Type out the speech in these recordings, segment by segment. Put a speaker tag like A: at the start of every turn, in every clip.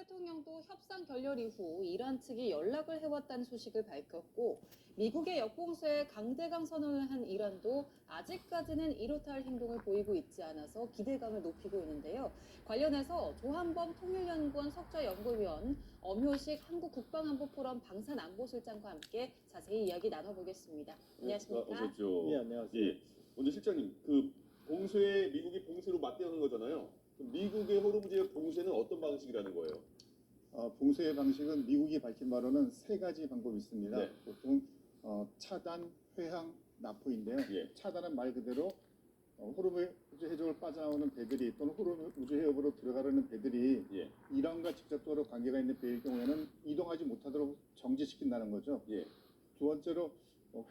A: 대통령도 협상 결렬 이후 이란 측이 연락을 해왔다는 소식을 밝혔고 미국의 역봉쇄에 강대강 선언을 한 이란도 아직까지는 이렇다 할 행동을 보이고 있지 않아서 기대감을 높이고 있는데요. 관련해서 조한범 통일연구원 석좌연구위원, 엄효식 한국국방안보포럼 방산안보실장과 함께 자세히 이야기 나눠보겠습니다. 안녕하십니까?
B: 어서 오십시오.
C: 네, 안녕하세요.
B: 예. 먼저 실장님, 봉쇄 미국이 봉쇄로 맞대응한 거잖아요. 그럼 미국의 호르무즈의 봉쇄는 어떤 방식이라는 거예요?
C: 봉쇄의 방식은 미국이 밝힌 바로는 세 가지 방법이 있습니다.
B: 네.
C: 보통 차단, 회항, 납포인데요.
B: 예.
C: 차단은 말 그대로 호르무즈 해적을 빠져나오는 배들이 또는 호르무즈 해역으로 들어가려는 배들이
B: 예.
C: 이란과 직접적으로 관계가 있는 배일 경우에는 이동하지 못하도록 정지시킨다는 거죠.
B: 예.
C: 두 번째로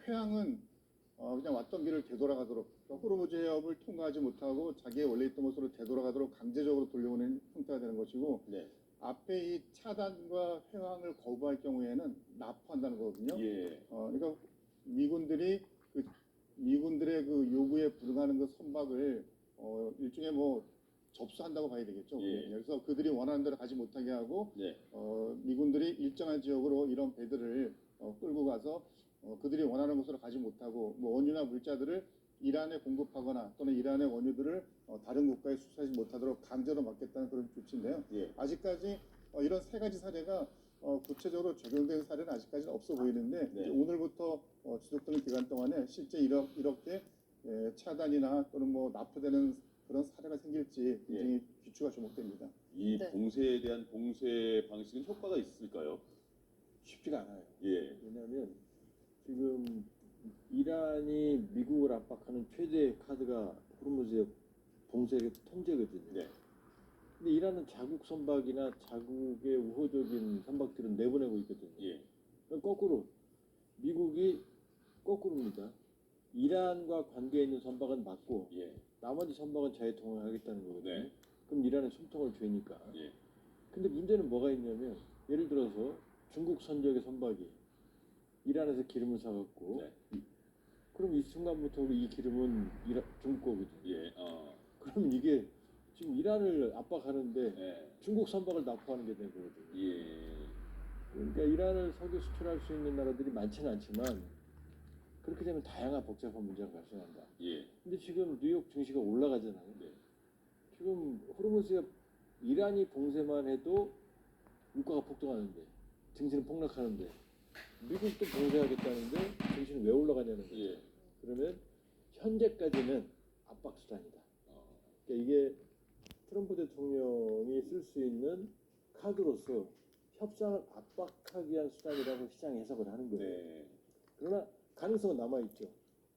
C: 회항은 그냥 왔던 길을 되돌아가도록, 호르무즈 해협을 통과하지 못하고 자기의 원래 있던 곳으로 되돌아가도록 강제적으로 돌려오는 형태가 되는 것이고,
B: 네.
C: 앞에 이 차단과 회항을 거부할 경우에는 납포한다는 거거든요.
B: 예.
C: 그러니까 미군들의 그 요구에 불응하는 그 선박을 일종의 접수한다고 봐야 되겠죠.
B: 예.
C: 그래서 그들이 원하는 대로 가지 못하게 하고,
B: 네.
C: 미군들이 일정한 지역으로 이런 배들을 끌고 가서 그들이 원하는 곳으로 가지 못하고 원유나 물자들을 이란에 공급하거나 또는 이란의 원유들을 다른 국가에 수출하지 못하도록 강제로 막겠다는 그런 조치인데요.
B: 예.
C: 아직까지 이런 세 가지 사례가 구체적으로 적용된 사례는 아직까지는 없어 보이는데,
B: 네.
C: 이제 오늘부터 지속되는 기간 동안에 실제 이렇게 차단이나 또는 납포되는 그런 사례가 생길지 굉장히 귀추가 주목됩니다.
B: 이
A: 네.
B: 봉쇄에 대한 봉쇄 방식은 효과가 있을까요?
C: 쉽지가 않아요.
B: 예.
D: 왜냐하면 지금 이란이 미국을 압박하는 최대 카드가 호르무즈의 봉쇄의 통제거든요.
B: 네.
D: 근데 이란은 자국 선박이나 자국의 우호적인 선박들은 내보내고 있거든요.
B: 예.
D: 그럼 거꾸로 미국이 거꾸로입니다. 이란과 관계 있는 선박은 막고
B: 예.
D: 나머지 선박은 자유 통행하겠다는 거거든요.
B: 네.
D: 그럼 이란은 숨통을 죄니까.
B: 예.
D: 근데 문제는 뭐가 있냐면, 예를 들어서 중국 선적의 선박이 이란에서 기름을 사갖고,
B: 네.
D: 그럼 이 순간부터 이 기름은 중국 거거든요.
B: 예.
D: 그러면 이게 지금 이란을 압박하는데
B: 예.
D: 중국 선박을 납포하는 게 된 거거든요.
B: 예.
D: 그러니까 이란을 석유 수출할 수 있는 나라들이 많지는 않지만, 그렇게 되면 다양한 복잡한 문제가 발생한다.
B: 예.
D: 근데 지금 뉴욕 증시가 올라가잖아요.
B: 네.
D: 지금 호르무즈가 이란이 봉쇄만 해도 유가가 폭등하는데, 증시는 폭락하는데, 미국도 봉쇄하겠다는데 증시는 왜 올라가냐는 거죠.
B: 예.
D: 그러면 현재까지는 압박 수단이다. 그러니까 이게 트럼프 대통령이 쓸 수 있는 카드로서 협상을 압박하기 위한 수단이라고 시장이 해석을 하는 거예요.
B: 네.
D: 그러나 가능성은 남아있죠.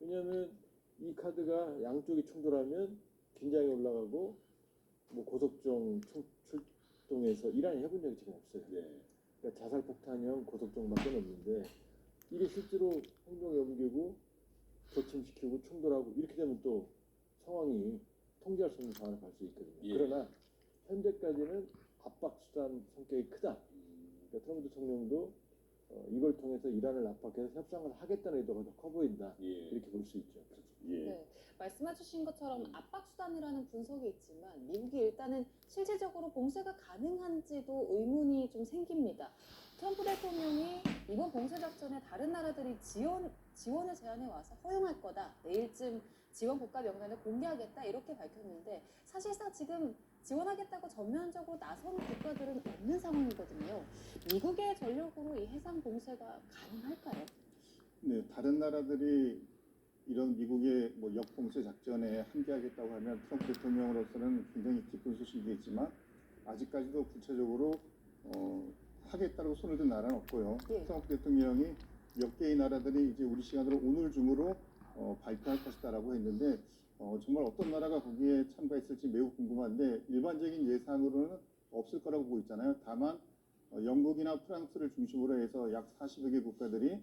D: 왜냐하면 이 카드가 양쪽이 충돌하면 긴장이 올라가고, 고속정 출동해서 이란이 해본 적이 지금 없어요.
B: 네.
D: 그러니까 자살폭탄형 고속정밖에 없는데, 이게 실제로 행동에 옮기고 격침시키고 충돌하고 이렇게 되면 또 상황이 통제할 수 없는 상황을 갈 수 있거든요.
B: 예.
D: 그러나 현재까지는 압박 수단 성격이 크다. 그러니까 트럼프 대통령도 이걸 통해서 이란을 압박해서 협상을 하겠다는 의도가 더 커 보인다.
B: 예.
D: 이렇게 볼 수 있죠.
B: 예.
A: 네, 말씀해주신 것처럼 압박 수단이라는 분석이 있지만 미국이 일단은 실질적으로 봉쇄가 가능한지도 의문이 좀 생깁니다. 트럼프 대통령이 이번 봉쇄 작전에 다른 나라들이 지원을 제안해 와서 허용할 거다, 내일쯤 지원 국가 명단을 공개하겠다 이렇게 밝혔는데, 사실상 지금 지원하겠다고 전면적으로 나선 국가들은 없는 상황이거든요. 미국의 전력으로 이 해상 봉쇄가 가능할까요?
C: 네, 다른 나라들이 이런 미국의 역봉쇄 작전에 함께하겠다고 하면 트럼프 대통령으로서는 굉장히 기쁜 소식이겠지만, 아직까지도 구체적으로 하겠다고 손을 든 나라는 없고요.
A: 예.
C: 트럼프 대통령이 몇 개의 나라들이 이제 우리 시간으로 오늘 중으로 발표할 것이다라고 했는데, 정말 어떤 나라가 거기에 참가했을지 매우 궁금한데, 일반적인 예상으로는 없을 거라고 보고 있잖아요. 다만 영국이나 프랑스를 중심으로 해서 약 40여 개 국가들이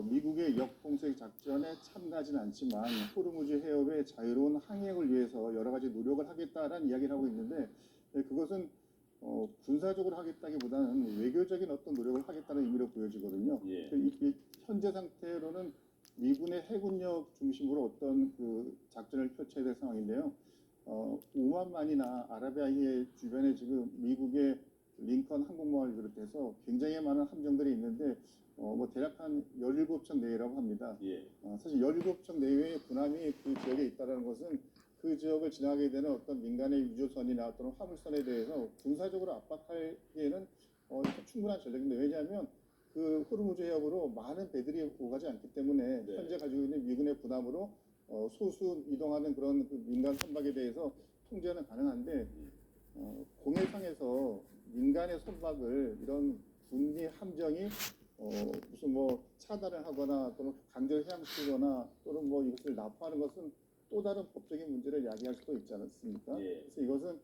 C: 미국의 역봉쇄 작전에 참가하지는 않지만 호르무즈 해협의 자유로운 항행을 위해서 여러 가지 노력을 하겠다라는 이야기를 하고 있는데, 그것은 군사적으로 하겠다기보다는 외교적인 어떤 노력을 하겠다는 의미로 보여지거든요.
B: 예.
C: 현재 상태로는 미군의 해군력 중심으로 어떤 그 작전을 펼쳐야 될 상황인데요. 오만만이나 아라비아해 주변에 지금 미국의 링컨 항공모함을 비롯해서 굉장히 많은 함정들이 있는데 뭐 대략 한 17척 내외라고 합니다.
B: 예.
C: 사실 17척 내외의 군함이 그 지역에 있다는 것은 그 지역을 지나게 되는 어떤 민간의 유조선이나 또는 화물선에 대해서 군사적으로 압박하기에는 충분한 전력인데 왜냐하면 그 호르무즈 해협으로 많은 배들이 오가지 않기 때문에
B: 네.
C: 현재 가지고 있는 미군의 군함으로 소수 이동하는 그런 그 민간 선박에 대해서 통제는 가능한데 공해상에서 민간의 선박을 이런 군기 함정이 무슨 뭐 차단을 하거나 또는 강제로 해양시키거나 또는 뭐 이것을 납포하는 것은 또 다른 법적인 문제를 야기할 수도 있지 않습니까?
B: 예.
C: 그래서 이것은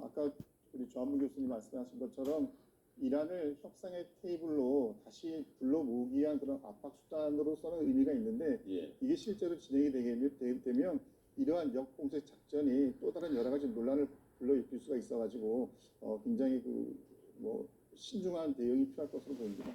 C: 아까 우리 조한문 교수님 말씀하신 것처럼 이란을 협상의 테이블로 다시 불러 모으기 위한 그런 압박 수단으로서는 의미가 있는데
B: 예.
C: 이게 실제로 진행이 되면 이러한 역공세 작전이 또 다른 여러 가지 논란을 불러일으킬 수가 있어가지고 굉장히 그 뭐 신중한 대응이 필요할 것으로 보입니다.